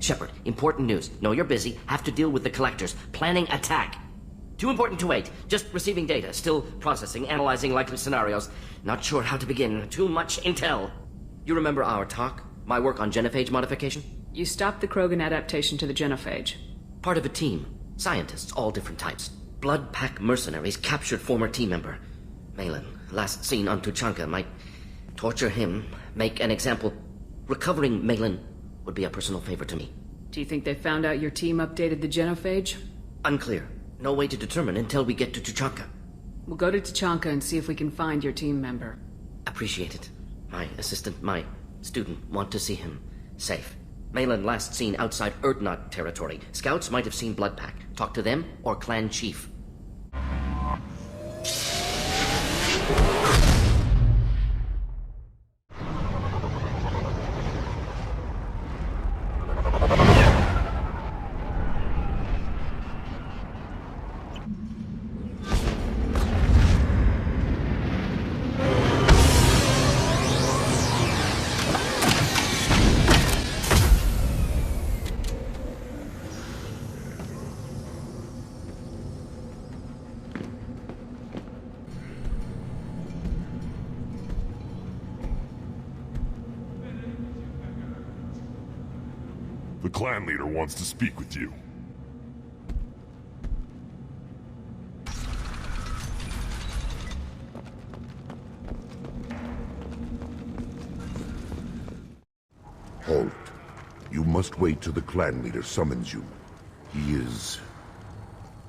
Shepard, important news. Know you're busy. Have to deal with the collectors. Planning attack. Too important to wait. Just receiving data. Still processing, analyzing likely scenarios. Not sure how to begin. Too much intel. You remember our talk? My work on genophage modification? You stopped the Krogan adaptation to the genophage. Part of a team. Scientists, all different types. Blood Pack mercenaries captured former team member. Malin, last seen on Tuchanka, might torture him, make an example. Recovering Malin would be a personal favor to me. Do you think they found out your team updated the genophage? Unclear. No way to determine until we get to Tuchanka. We'll go to Tuchanka and see if we can find your team member. Appreciate it. My assistant, my student, want to see him safe. Malin last seen outside Erdnot territory. Scouts might have seen Blood Pack. Talk to them or clan chief. The clan leader wants to speak with you. Halt. You must wait till the clan leader summons you. He is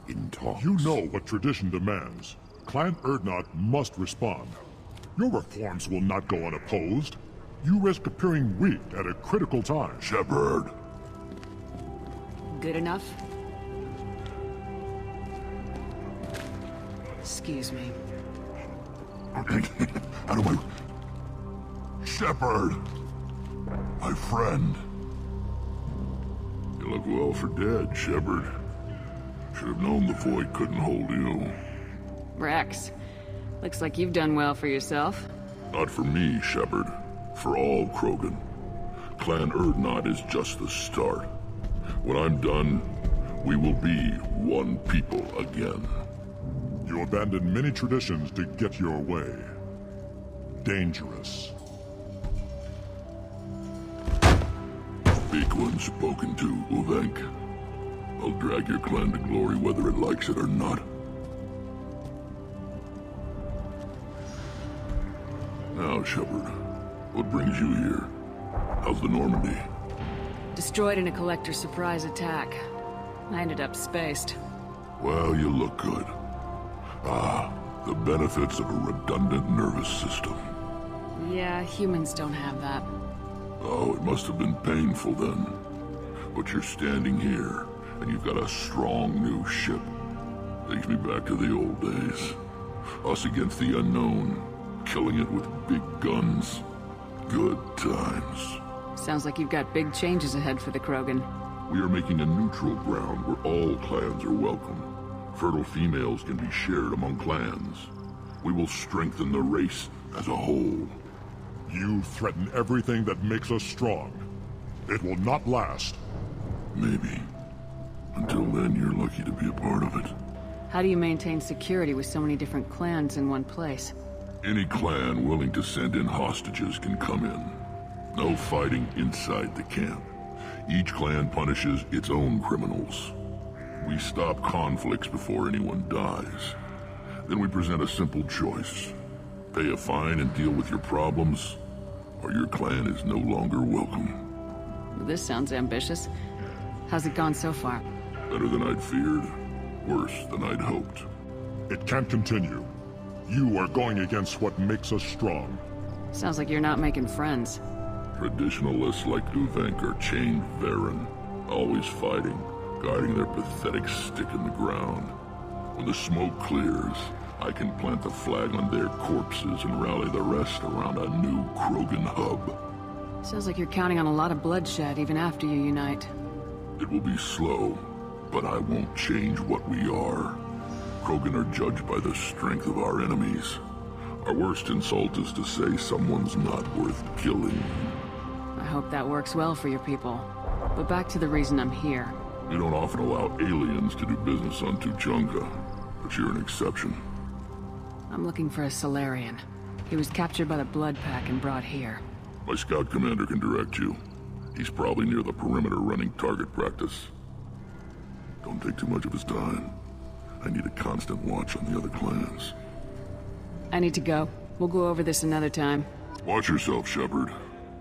in talks. You know what tradition demands. Clan Erdnot must respond. Your reforms will not go unopposed. You risk appearing weak at a critical time. Shepard. Good enough? Excuse me. Out of my... Shepard! My friend. You look well for dead, Shepard. Should have known the Void couldn't hold you. Rex, looks like you've done well for yourself. Not for me, Shepard. For all Krogan. Clan Erdnot is just the start. When I'm done, we will be one people again. You abandoned many traditions to get your way. Dangerous. Big one spoken to, Uvenk. I'll drag your clan to glory whether it likes it or not. Now, Shepard, what brings you here? How's the Normandy? Destroyed in a collector surprise attack. I ended up spaced. Well, you look good. Ah, the benefits of a redundant nervous system. Yeah, humans don't have that. Oh, it must have been painful then. But you're standing here, and you've got a strong new ship. Takes me back to the old days. Us against the unknown, killing it with big guns. Good times. Sounds like you've got big changes ahead for the Krogan. We are making a neutral ground where all clans are welcome. Fertile females can be shared among clans. We will strengthen the race as a whole. You threaten everything that makes us strong. It will not last. Maybe. Until then, you're lucky to be a part of it. How do you maintain security with so many different clans in one place? Any clan willing to send in hostages can come in. No fighting inside the camp. Each clan punishes its own criminals. We stop conflicts before anyone dies. Then we present a simple choice. Pay a fine and deal with your problems, or your clan is no longer welcome. This sounds ambitious. How's it gone so far? Better than I'd feared. Worse than I'd hoped. It can't continue. You are going against what makes us strong. Sounds like you're not making friends. Traditionalists like Uvenk are chained Varen, always fighting, guarding their pathetic stick in the ground. When the smoke clears, I can plant the flag on their corpses and rally the rest around a new Krogan hub. Sounds like you're counting on a lot of bloodshed even after you unite. It will be slow, but I won't change what we are. Krogan are judged by the strength of our enemies. Our worst insult is to say someone's not worth killing. I hope that works well for your people. But back to the reason I'm here. We don't often allow aliens to do business on Tuchanka, but you're an exception. I'm looking for a Solarian. He was captured by the Blood Pack and brought here. My scout commander can direct you. He's probably near the perimeter running target practice. Don't take too much of his time. I need a constant watch on the other clans. I need to go. We'll go over this another time. Watch yourself, Shepard.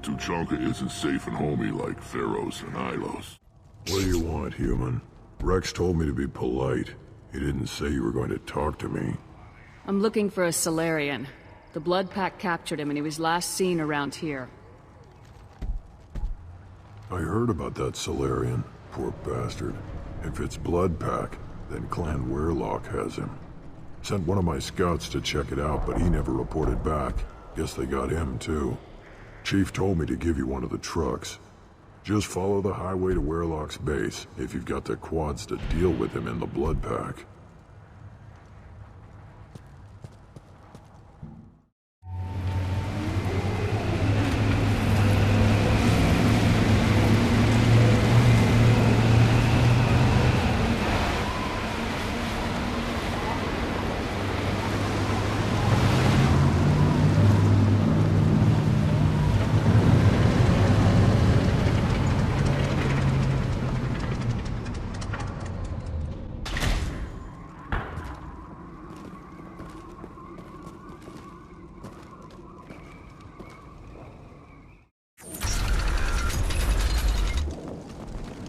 Tuchanka isn't safe and homey like Pharaohs and Ilos. What do you want, human? Rex told me to be polite. He didn't say you were going to talk to me. I'm looking for a Solarian. The Blood Pack captured him and he was last seen around here. I heard about that Solarian. Poor bastard. If it's Blood Pack, then Clan Weirlock has him. Sent one of my scouts to check it out, but he never reported back. Guess they got him, too. Chief told me to give you one of the trucks. Just follow the highway to Weirlock's base, if you've got the quads to deal with him in the Blood Pack.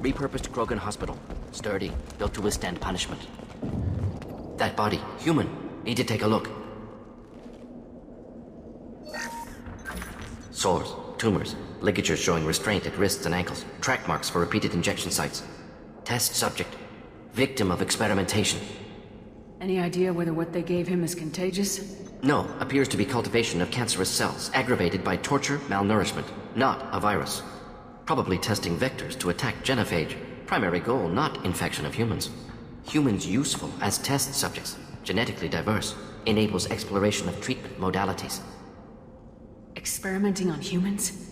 Repurposed Krogan hospital. Sturdy, built to withstand punishment. That body, human. Need to take a look. Sores, tumors, ligatures showing restraint at wrists and ankles, track marks for repeated injection sites. Test subject. Victim of experimentation. Any idea whether what they gave him is contagious? No, appears to be cultivation of cancerous cells, aggravated by torture, malnourishment, not a virus. Probably testing vectors to attack genophage. Primary goal, not infection of humans. Humans useful as test subjects, genetically diverse, enables exploration of treatment modalities. Experimenting on humans?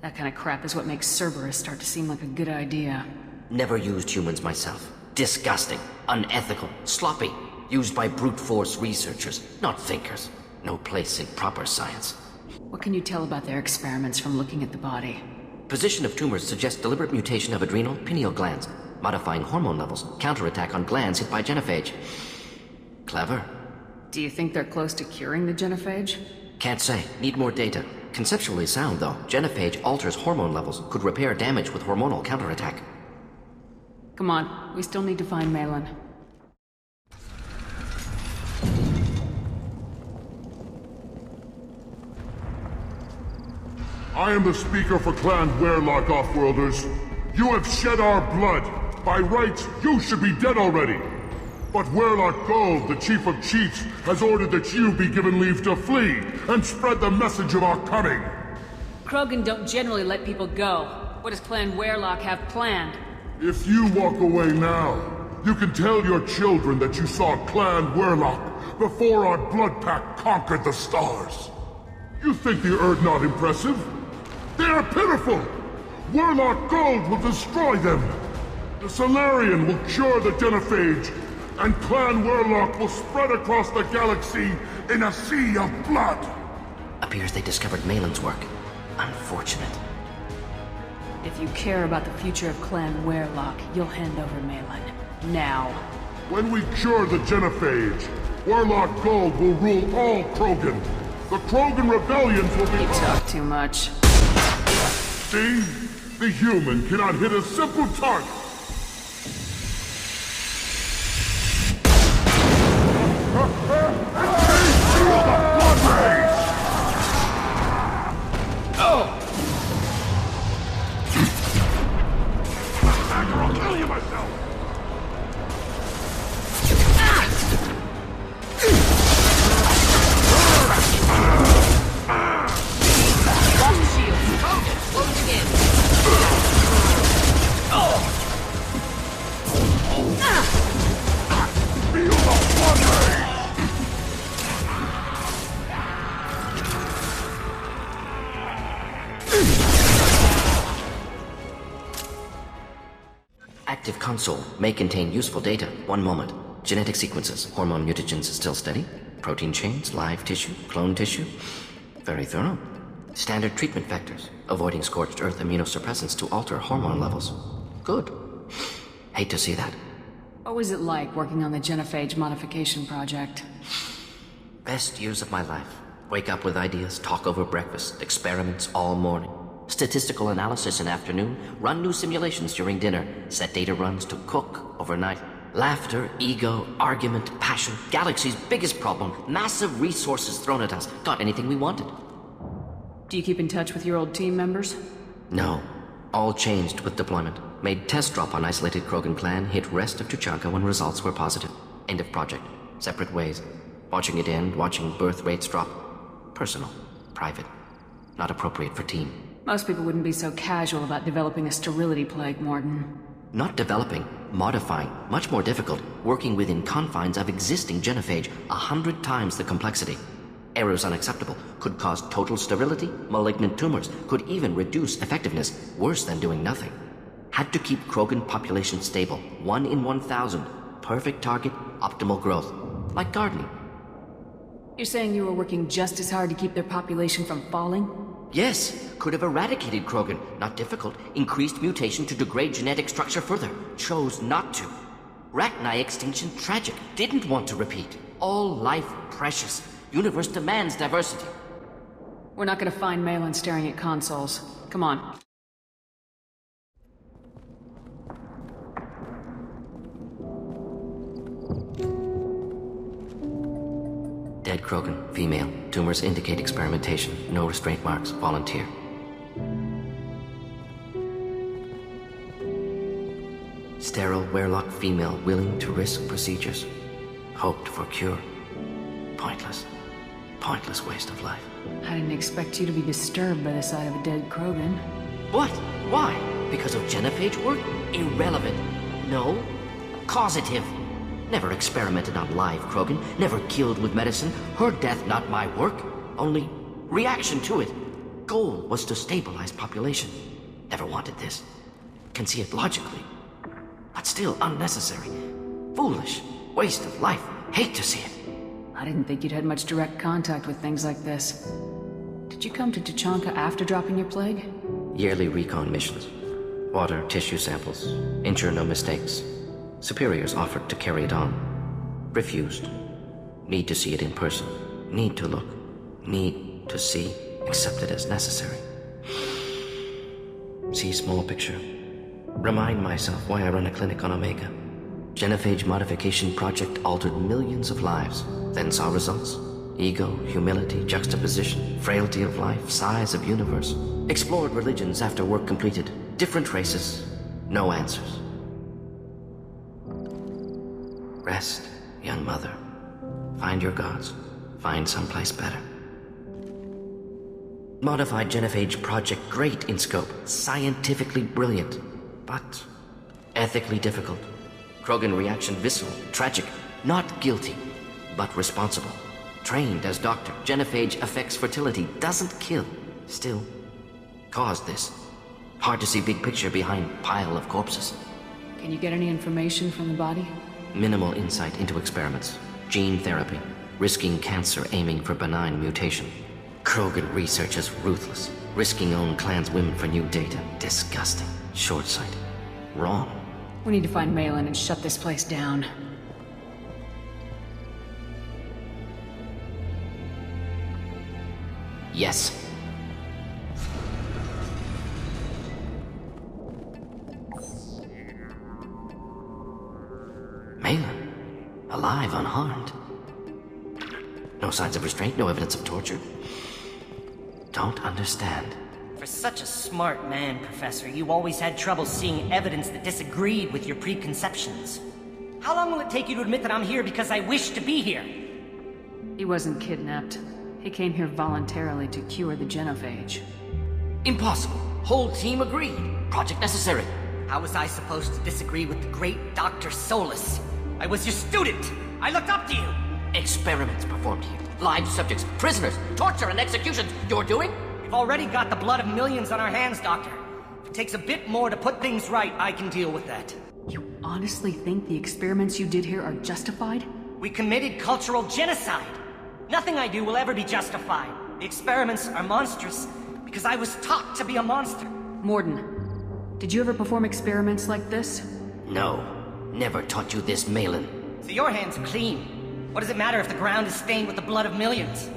That kind of crap is what makes Cerberus start to seem like a good idea. Never used humans myself. Disgusting, unethical, sloppy. Used by brute force researchers, not thinkers. No place in proper science. What can you tell about their experiments from looking at the body? Position of tumors suggests deliberate mutation of adrenal, pineal glands, modifying hormone levels, counterattack on glands hit by genophage. Clever. Do you think they're close to curing the genophage? Can't say. Need more data. Conceptually sound, though. Genophage alters hormone levels, could repair damage with hormonal counterattack. Come on, we still need to find Malin. I am the speaker for Clan Weirlock, Offworlders. You have shed our blood. By rights, you should be dead already. But Weirlock Gold, the Chief of Chiefs, has ordered that you be given leave to flee and spread the message of our coming. Krogan don't generally let people go. What does Clan Weirlock have planned? If you walk away now, you can tell your children that you saw Clan Weirlock before our Blood Pack conquered the stars. You think the Erd not impressive? They are pitiful! Weirlock Gold will destroy them! The Solarian will cure the genophage, and Clan Weirlock will spread across the galaxy in a sea of blood! Appears they discovered Malin's work. Unfortunate. If you care about the future of Clan Weirlock, you'll hand over Malin. Now. When we cure the genophage, Weirlock Gold will rule all Krogan. The Krogan rebellions will be— You talk too much. See? The human cannot hit a simple target! Feel the blood rage! Oh! Or I'll kill you myself! Feel the blood rage! Active console may contain useful data. One moment. Genetic sequences, hormone mutagens still steady. Protein chains, live tissue, clone tissue. Very thorough. Standard treatment vectors, avoiding scorched earth immunosuppressants to alter hormone levels. Good. Hate to see that. What was it like working on the genophage modification project? Best years of my life. Wake up with ideas, talk over breakfast, experiments all morning. Statistical analysis in afternoon, run new simulations during dinner, set data runs to cook overnight. Laughter, ego, argument, passion, galaxy's biggest problem, massive resources thrown at us. Got anything we wanted. Do you keep in touch with your old team members? No. All changed with deployment. Made test drop on isolated Krogan clan, hit rest of Tuchanka when results were positive. End of project. Separate ways. Watching it end, watching birth rates drop. Personal. Private. Not appropriate for team. Most people wouldn't be so casual about developing a sterility plague, Mordin. Not developing, modifying. Much more difficult. Working within confines of existing genophage. 100 times the complexity. Errors unacceptable. Could cause total sterility, malignant tumors. Could even reduce effectiveness. Worse than doing nothing. Had to keep Krogan population stable. 1 in 1,000. Perfect target, optimal growth. Like gardening. You're saying you were working just as hard to keep their population from falling? Yes, could have eradicated Krogan. Not difficult. Increased mutation to degrade genetic structure further. Chose not to. Rachni extinction tragic. Didn't want to repeat. All life precious. Universe demands diversity. We're not gonna find Malin staring at consoles. Come on. Dead Krogan, female. Tumors indicate experimentation. No restraint marks. Volunteer. Sterile Werelock female willing to risk procedures. Hoped for cure. Pointless. Pointless waste of life. I didn't expect you to be disturbed by the sight of a dead Krogan. What? Why? Because of genophage work? Irrelevant. No. Causative. Never experimented on live Krogan. Never killed with medicine. Her death not my work. Only reaction to it. Goal was to stabilize population. Never wanted this. Can see it logically. But still unnecessary. Foolish. Waste of life. Hate to see it. I didn't think you'd had much direct contact with things like this. Did you come to Tuchanka after dropping your plague? Yearly recon missions. Water, tissue samples. Ensure no mistakes. Superiors offered to carry it on. Refused. Need to see it in person. Need to look. Need to see. Accept it as necessary. See small picture. Remind myself why I run a clinic on Omega. Genophage modification project altered millions of lives. Then saw results. Ego, humility, juxtaposition, frailty of life, size of universe. Explored religions after work completed. Different races. No answers. Rest, young mother. Find your gods. Find someplace better. Modified genophage project great in scope. Scientifically brilliant. But ethically difficult. Krogan reaction visceral, tragic. Not guilty, but responsible. Trained as doctor. Genophage affects fertility. Doesn't kill. Still, caused this. Hard to see big picture behind pile of corpses. Can you get any information from the body? Minimal insight into experiments. Gene therapy. Risking cancer aiming for benign mutation. Krogan research is ruthless. Risking own clan's women for new data. Disgusting. Short-sighted. Wrong. We need to find Malin and shut this place down. Yes. Malin. Alive, unharmed. No signs of restraint, no evidence of torture. Don't understand. For such a smart man, Professor, you always had trouble seeing evidence that disagreed with your preconceptions. How long will it take you to admit that I'm here because I wish to be here? He wasn't kidnapped. He came here voluntarily to cure the genophage. Impossible. Whole team agreed. Project necessary. How was I supposed to disagree with the great Dr. Solus? I was your student! I looked up to you! Experiments performed here. Live subjects, prisoners, torture and executions. You're doing? We've already got the blood of millions on our hands, Doctor. If it takes a bit more to put things right, I can deal with that. You honestly think the experiments you did here are justified? We committed cultural genocide. Nothing I do will ever be justified. The experiments are monstrous because I was taught to be a monster. Mordin, did you ever perform experiments like this? No. Never taught you this, Malin. So your hands are clean. What does it matter if the ground is stained with the blood of millions?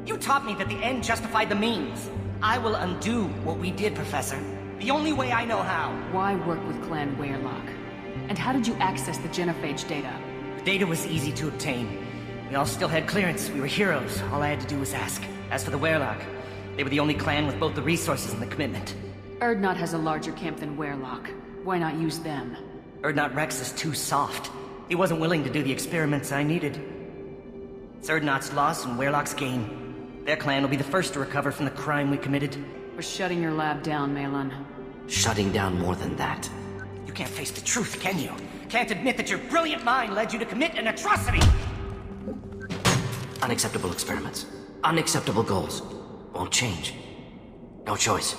You taught me that the end justified the means. I will undo what we did, Professor. The only way I know how. Why work with Clan Weirlock? And how did you access the genophage data? The data was easy to obtain. We all still had clearance. We were heroes. All I had to do was ask. As for the Weirlock, they were the only clan with both the resources and the commitment. Erdnot has a larger camp than Weirlock. Why not use them? Erdnot Rex is too soft. He wasn't willing to do the experiments I needed. It's Erdnot's loss and Weirlock's gain. Their clan will be the first to recover from the crime we committed. We're shutting your lab down, Malin. Shutting down more than that. You can't face the truth, can you? Can't admit that your brilliant mind led you to commit an atrocity! Unacceptable experiments. Unacceptable goals. Won't change. No choice.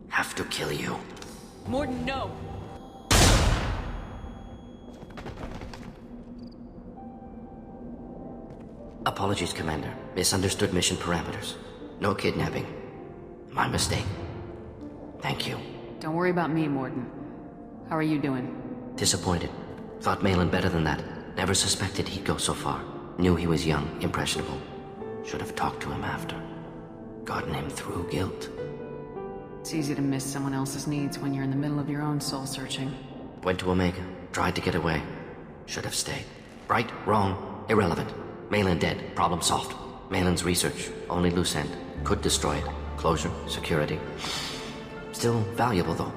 Have to kill you. Mordin, no! Apologies, Commander. Misunderstood mission parameters. No kidnapping. My mistake. Thank you. Don't worry about me, Mordin. How are you doing? Disappointed. Thought Malin better than that. Never suspected he'd go so far. Knew he was young, impressionable. Should have talked to him after. Gotten him through guilt. It's easy to miss someone else's needs when you're in the middle of your own soul-searching. Went to Omega. Tried to get away. Should have stayed. Right, wrong, irrelevant. Malin dead. Problem solved. Malin's research. Only loose end. Could destroy it. Closure. Security. Still valuable, though.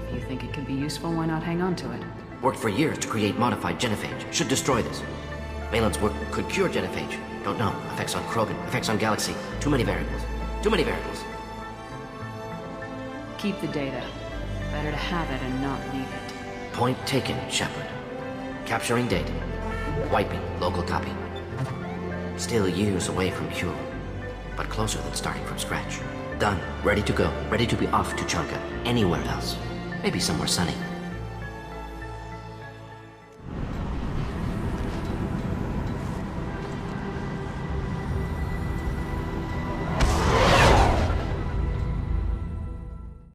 If you think it could be useful, why not hang on to it? Worked for years to create modified genophage. Should destroy this. Malin's work could cure genophage. Don't know. Effects on Krogan. Effects on Galaxy. Too many variables. Too many variables. Keep the data. Better to have it and not need it. Point taken, Shepard. Capturing data. Wiping local copy. Still years away from cure. But closer than starting from scratch. Done. Ready to go. Ready to be off Tuchanka. Anywhere else. Maybe somewhere sunny.